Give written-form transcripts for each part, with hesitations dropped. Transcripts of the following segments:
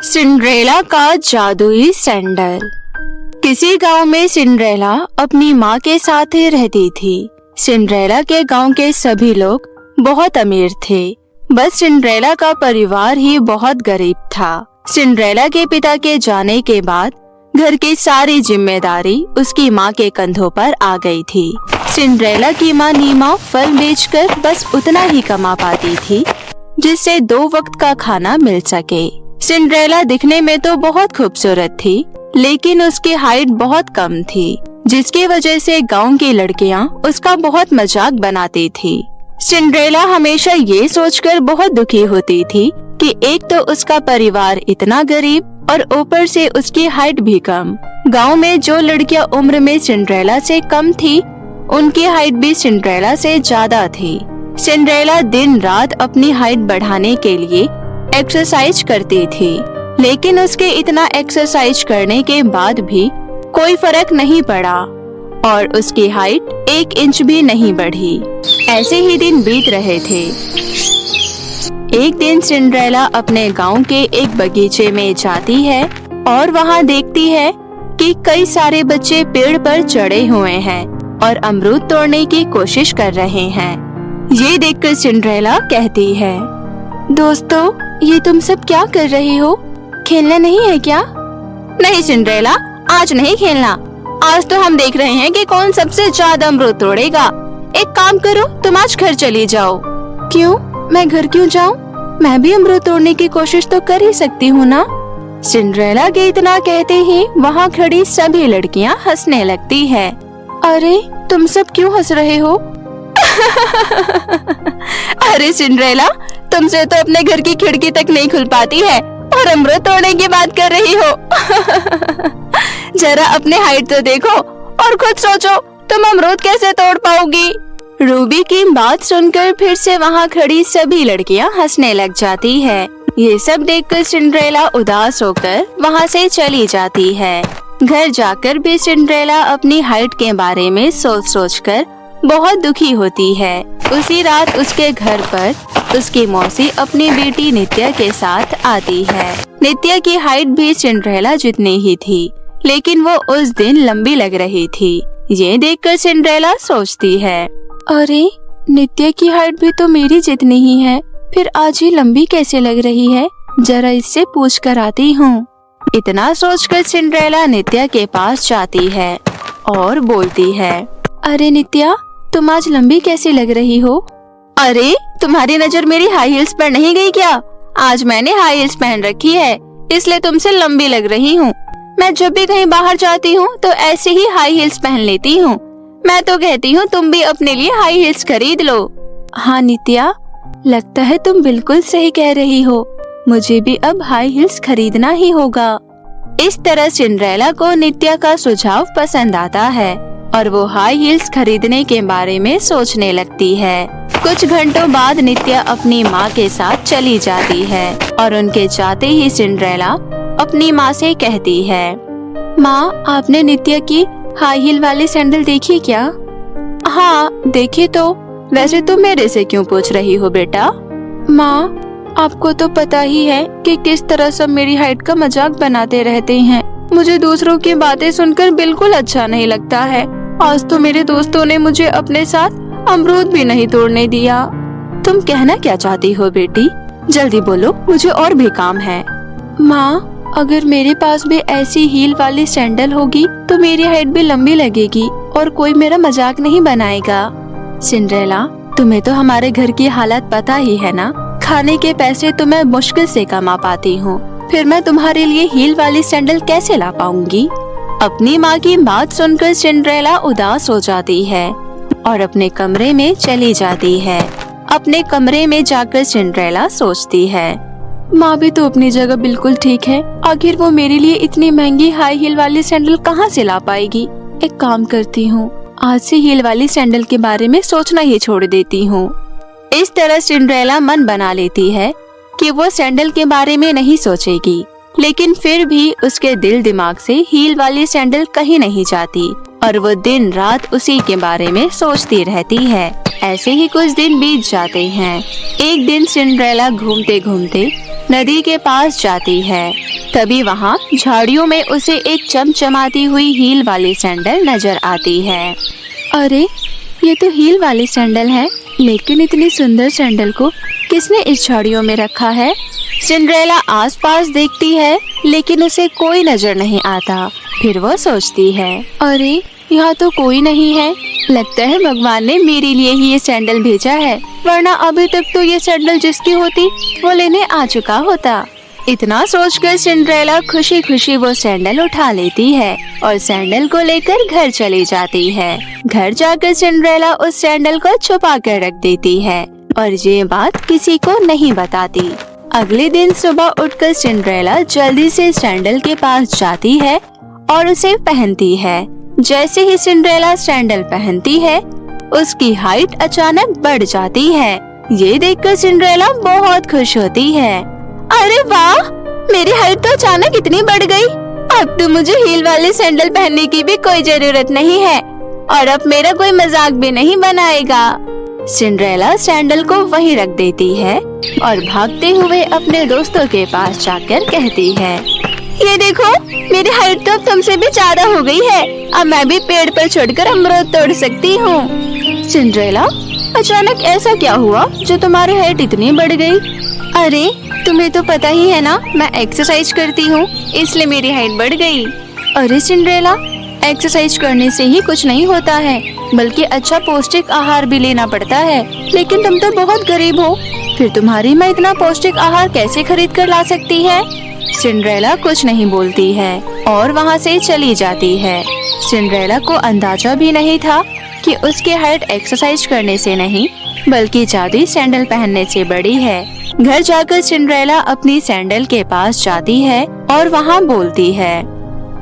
Cinderella का जादुई sandal. किसी गांव में सिंड्रेला अपनी माँ के साथ ही रहती थी। सिंड्रेला के गांव के सभी लोग बहुत अमीर थे, बस सिंड्रेला का परिवार ही बहुत गरीब था। सिंड्रेला के पिता के जाने के बाद घर की सारी जिम्मेदारी उसकी माँ के कंधों पर आ गई थी। सिंड्रेला की माँ नीमा फल बेचकर बस उतना ही कमा पाती थी जिससे 2 वक्त का खाना मिल सके। सिंड्रेला दिखने में तो बहुत खूबसूरत थी, लेकिन उसकी हाइट बहुत कम थी, जिसकी वजह से गांव की लड़कियां उसका बहुत मजाक बनाती थी। सिंड्रेला हमेशा ये सोचकर बहुत दुखी होती थी कि एक तो उसका परिवार इतना गरीब और ऊपर से उसकी हाइट भी कम। गांव में जो लड़कियां उम्र में सिंड्रेला से कम थी, उनकी हाइट भी सिंड्रेला से ज्यादा थी। सिंड्रेला दिन रात अपनी हाइट बढ़ाने के लिए एक्सरसाइज करती थी, लेकिन उसके इतना एक्सरसाइज करने के बाद भी कोई फर्क नहीं पड़ा और उसकी हाइट 1 इंच भी नहीं बढ़ी। ऐसे ही दिन बीत रहे थे। एक दिन सिंड्रेला अपने गांव के एक बगीचे में जाती है और वहां देखती है कि कई सारे बच्चे पेड़ पर चढ़े हुए हैं और अमरूद तोड़ने की कोशिश कर रहे हैं। ये देखकर सिंड्रेला कहती है, दोस्तों, ये तुम सब क्या कर रहे हो? खेलना नहीं है क्या? नहीं सिंड्रेला, आज नहीं खेलना। आज तो हम देख रहे हैं कि कौन सबसे ज्यादा अमरूद तोड़ेगा। एक काम करो, तुम आज घर चली जाओ। क्यों? मैं घर क्यों जाऊं? मैं भी अमरूद तोड़ने की कोशिश तो कर ही सकती हूँ ना। सिंड्रेला के इतना कहते ही वहाँ खड़ी सभी लड़कियाँ हंसने लगती है। अरे, तुम सब क्यों हंस रहे हो? अरे सिंड्रेला, तुमसे तो अपने घर की खिड़की तक नहीं खुल पाती है और अमरूद तोड़ने की बात कर रही हो। जरा अपने हाइट तो देखो और खुद सोचो, तुम अमरूद कैसे तोड़ पाओगी? रूबी की बात सुनकर फिर से वहाँ खड़ी सभी लड़कियाँ हंसने लग जाती है। ये सब देखकर सिंड्रेला उदास होकर वहाँ से चली जाती है। घर जाकर भी सिंड्रेला अपनी हाइट के बारे में सोच कर बहुत दुखी होती है। उसी रात उसके घर पर उसकी मौसी अपनी बेटी नित्या के साथ आती है। नित्या की हाइट भी सिंड्रेला जितनी ही थी, लेकिन वो उस दिन लंबी लग रही थी। ये देखकर सिंड्रेला सोचती है, अरे, नित्या की हाइट भी तो मेरी जितनी ही है, फिर आज ही लंबी कैसे लग रही है? जरा इससे पूछ कर आती हूँ। इतना सोचकर सिंड्रेला नित्या के पास जाती है और बोलती है, अरे नित्या, तुम आज लंबी कैसी लग रही हो? अरे, तुम्हारी नजर मेरी हाई हील्स पर नहीं गई क्या? आज मैंने हाई हील्स पहन रखी है, इसलिए तुमसे लंबी लग रही हूँ। मैं जब भी कहीं बाहर जाती हूँ तो ऐसे ही हाई हील्स पहन लेती हूँ। मैं तो कहती हूँ तुम भी अपने लिए हाई हील्स खरीद लो। हाँ नित्या, लगता है तुम बिल्कुल सही कह रही हो। मुझे भी अब हाई हील्स खरीदना ही होगा। इस तरह सिंड्रेला को नित्या का सुझाव पसंद आता है और वो हाई हील्स खरीदने के बारे में सोचने लगती है। कुछ घंटों बाद नित्या अपनी माँ के साथ चली जाती है और उनके जाते ही सिंड्रेला अपनी माँ से कहती है, माँ, आपने नित्या की हाई हील वाली सैंडल देखी क्या? हाँ, देखी तो। वैसे तुम मेरे से क्यों पूछ रही हो बेटा? माँ, आपको तो पता ही है कि किस तरह सब मेरी हाइट का मजाक बनाते रहते हैं। मुझे दूसरों की बातें सुनकर बिल्कुल अच्छा नहीं लगता है। आज तो मेरे दोस्तों ने मुझे अपने साथ अमरूद भी नहीं तोड़ने दिया। तुम कहना क्या चाहती हो बेटी? जल्दी बोलो, मुझे और भी काम है। माँ, अगर मेरे पास भी ऐसी हील वाली सैंडल होगी तो मेरी हाइट भी लंबी लगेगी और कोई मेरा मजाक नहीं बनाएगा। सिंड्रेला, तुम्हें तो हमारे घर की हालत पता ही है ना। खाने के पैसे तो मैं मुश्किल से कमा पाती हूँ, फिर मैं तुम्हारे लिए हील वाली सैंडल कैसे ला पाऊंगी? अपनी माँ की बात सुनकर सिंड्रेला उदास हो जाती है और अपने कमरे में चली जाती है। अपने कमरे में जाकर सिंड्रेला सोचती है, माँ भी तो अपनी जगह बिल्कुल ठीक है। आखिर वो मेरे लिए इतनी महंगी हाई हील वाली सैंडल कहाँ से ला पाएगी? एक काम करती हूँ, आज से हील वाली सैंडल के बारे में सोचना ही छोड़ देती हूँ। इस तरह सिंड्रेला मन बना लेती है कि वो सैंडल के बारे में नहीं सोचेगी, लेकिन फिर भी उसके दिल दिमाग से हील वाली सैंडल कहीं नहीं जाती और वो दिन रात उसी के बारे में सोचती रहती है। ऐसे ही कुछ दिन बीत जाते हैं। एक दिन सिंड्रेला घूमते घूमते नदी के पास जाती है तभी वहाँ झाड़ियों में उसे एक चमचमाती हुई हील वाली सैंडल नजर आती है। अरे ये तो हील वाली सैंडल है, लेकिन इतनी सुंदर सैंडल को किसने इस झाड़ियों में रखा है? सिंड्रेला आसपास देखती है लेकिन उसे कोई नजर नहीं आता। फिर वो सोचती है, अरे यहाँ तो कोई नहीं है, लगता है भगवान ने मेरे लिए ही ये सैंडल भेजा है, वरना अभी तक तो ये सैंडल जिसकी होती वो लेने आ चुका होता। इतना सोचकर सिंड्रेला खुशी खुशी वो सैंडल उठा लेती है और सैंडल को लेकर घर चली जाती है। घर जाकर सिंड्रेला उस सैंडल को छुपा कर रख देती है और ये बात किसी को नहीं बताती। अगले दिन सुबह उठकर सिंड्रेला जल्दी से सैंडल के पास जाती है और उसे पहनती है। जैसे ही सिंड्रेला सैंडल पहनती है, उसकी हाइट अचानक बढ़ जाती है। ये देखकर सिंड्रेला बहुत खुश होती है। अरे वाह, मेरी हाइट तो अचानक इतनी बढ़ गई। अब तो मुझे हील वाले सैंडल पहनने की भी कोई जरूरत नहीं है और अब मेरा कोई मजाक भी नहीं बनाएगा। सिंड्रेला सैंडल को वहीं रख देती है और भागते हुए अपने दोस्तों के पास जाकर कहती है, ये देखो, मेरी हाइट तो अब तुमसे भी ज्यादा हो गई है, अब मैं भी पेड़ पर चढ़कर अमरूद तोड़ सकती हूँ। सिंड्रेला, अचानक ऐसा क्या हुआ जो तुम्हारी हाइट इतनी बढ़ गई? अरे तुम्हें तो पता ही है ना, मैं एक्सरसाइज करती हूँ, इसलिए मेरी हाइट बढ़ गई। अरे सिंड्रेला, एक्सरसाइज करने से ही कुछ नहीं होता है, बल्कि अच्छा पौष्टिक आहार भी लेना पड़ता है। लेकिन तुम तो बहुत गरीब हो, फिर तुम्हारी माँ इतना पौष्टिक आहार कैसे खरीद कर ला सकती है? सिंड्रेला कुछ नहीं बोलती है और वहाँ से चली जाती है। सिंड्रेला को अंदाजा भी नहीं था कि उसकी हाइट एक्सरसाइज करने से नहीं, बल्कि जादुई सैंडल पहनने से बड़ी है। घर जाकर सिंड्रेला अपनी सैंडल के पास जाती है और वहाँ बोलती है,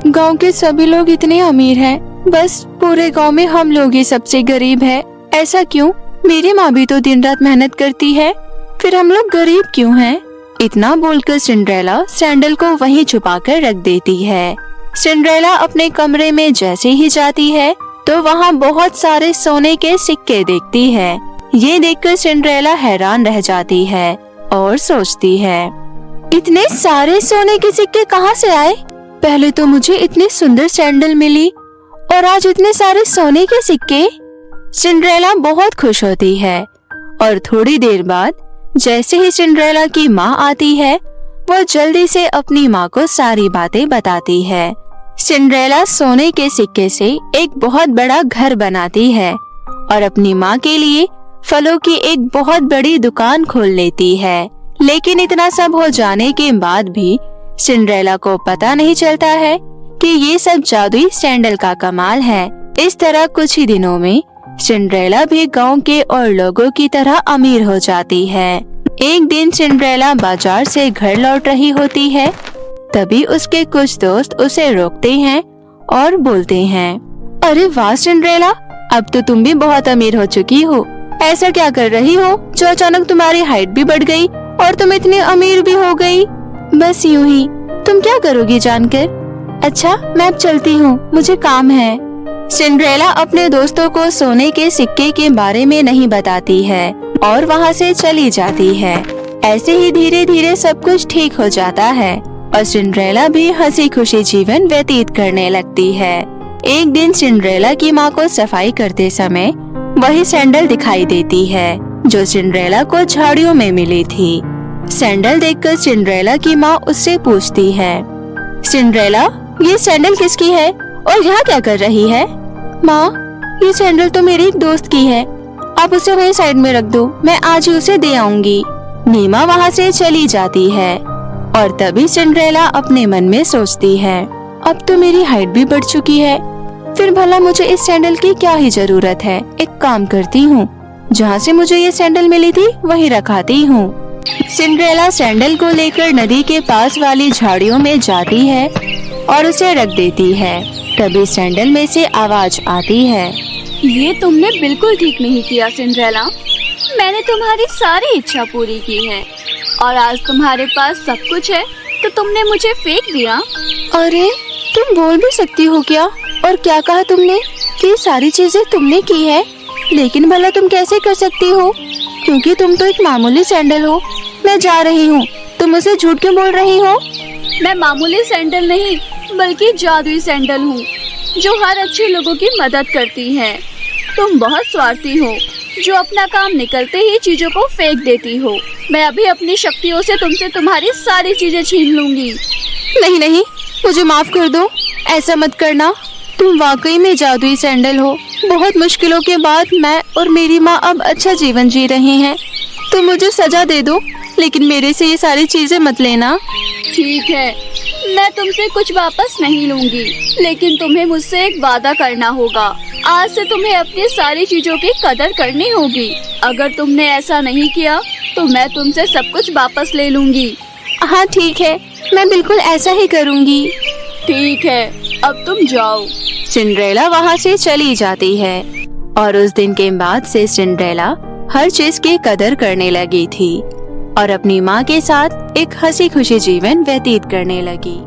गांव के सभी लोग इतने अमीर हैं, बस पूरे गांव में हम लोग ही सबसे गरीब है। ऐसा क्यों? मेरी माँ भी तो दिन रात मेहनत करती है, फिर हम लोग गरीब क्यों हैं? इतना बोलकर सिंड्रेला सैंडल को वहीं छुपा कर रख देती है। सिंड्रेला अपने कमरे में जैसे ही जाती है तो वहाँ बहुत सारे सोने के सिक्के देखती है। ये देखकर सिंड्रेला हैरान रह जाती है और सोचती है, इतने सारे सोने के सिक्के कहाँ से आए? पहले तो मुझे इतनी सुंदर सैंडल मिली और आज इतने सारे सोने के सिक्के। सिंड्रेला बहुत खुश होती है और थोड़ी देर बाद जैसे ही सिंड्रेला की माँ आती है, वो जल्दी से अपनी माँ को सारी बातें बताती है। सिंड्रेला सोने के सिक्के से एक बहुत बड़ा घर बनाती है और अपनी माँ के लिए फलों की एक बहुत बड़ी दुकान खोल लेती है। लेकिन इतना सब हो जाने के बाद भी सिंड्रेला को पता नहीं चलता है कि ये सब जादुई सैंडल का कमाल है। इस तरह कुछ ही दिनों में सिंड्रेला भी गांव के और लोगों की तरह अमीर हो जाती है। एक दिन सिंड्रेला बाजार से घर लौट रही होती है, तभी उसके कुछ दोस्त उसे रोकते हैं और बोलते हैं, अरे वाह सिंड्रेला, अब तो तुम भी बहुत अमीर हो चुकी हो। ऐसा क्या कर रही हो जो अचानक तुम्हारी हाइट भी बढ़ गई और तुम इतनी अमीर भी हो गई? बस यूं ही। तुम क्या करोगी जानकर? अच्छा, मैं अब चलती हूँ, मुझे काम है। सिंड्रेला अपने दोस्तों को सोने के सिक्के के बारे में नहीं बताती है और वहाँ से चली जाती है। ऐसे ही धीरे धीरे सब कुछ ठीक हो जाता है और सिंड्रेला भी हंसी खुशी जीवन व्यतीत करने लगती है। एक दिन सिंड्रेला की माँ को सफाई करते समय वही सैंडल दिखाई देती है जो सिंड्रेला को झाड़ियों में मिली थी। सैंडल देखकर सिंड्रेला की माँ उससे पूछती है, सिंड्रेला, ये सैंडल किसकी है और यहाँ क्या कर रही है? माँ, ये सैंडल तो मेरी एक दोस्त की है, आप उसे वहीं साइड में रख दो, मैं आज ही उसे दे आऊंगी। नीमा वहाँ से चली जाती है और तभी सिंड्रेला अपने मन में सोचती है, अब तो मेरी हाइट भी बढ़ चुकी है, फिर भला मुझे इस सैंडल की क्या ही जरूरत है। एक काम करती हूँ, जहाँ से मुझे ये सैंडल मिली थी वहीं रखाती हूँ। सिंड्रेला सैंडल को लेकर नदी के पास वाली झाड़ियों में जाती है और उसे रख देती है। तभी सैंडल में से आवाज आती है, ये तुमने बिल्कुल ठीक नहीं किया सिंड्रेला, मैंने तुम्हारी सारी इच्छा पूरी की है और आज तुम्हारे पास सब कुछ है तो तुमने मुझे फेंक दिया। अरे तुम बोल भी सकती हो क्या? और क्या कहा तुमने कि ये सारी चीजें तुमने की है? लेकिन भला तुम कैसे कर सकती हो, क्योंकि तुम तो एक मामूली सैंडल हो। मैं जा रही हूँ, तुम मुझे झूठ क्यों बोल रही हो? मैं मामूली सैंडल नहीं बल्कि जादुई सैंडल हूँ जो हर अच्छे लोगों की मदद करती है। तुम बहुत स्वार्थी हो जो अपना काम निकलते ही चीजों को फेंक देती हो। मैं अभी अपनी शक्तियों से तुमसे तुम्हारी सारी चीजें छीन लूंगी। नहीं नहीं, मुझे माफ कर दो, ऐसा मत करना। तुम वाकई में जादुई सैंडल हो। बहुत मुश्किलों के बाद मैं और मेरी माँ अब अच्छा जीवन जी रहे हैं। तुम मुझे सजा दे दो, लेकिन मेरे से ये सारी चीजें मत लेना। ठीक है, मैं तुमसे कुछ वापस नहीं लूंगी, लेकिन तुम्हें मुझसे एक वादा करना होगा। आज से तुम्हें अपनी सारी चीजों की कदर करनी होगी। अगर तुमने ऐसा नहीं किया तो मैं तुमसे सब कुछ वापस ले लूंगी। हाँ ठीक है, मैं बिल्कुल ऐसा ही करूँगी। ठीक है, अब तुम जाओ। सिंड्रेला वहाँ से चली जाती है और उस दिन के बाद से सिंड्रेला हर चीज की कदर करने लगी थी और अपनी माँ के साथ एक हंसी खुशी जीवन व्यतीत करने लगी।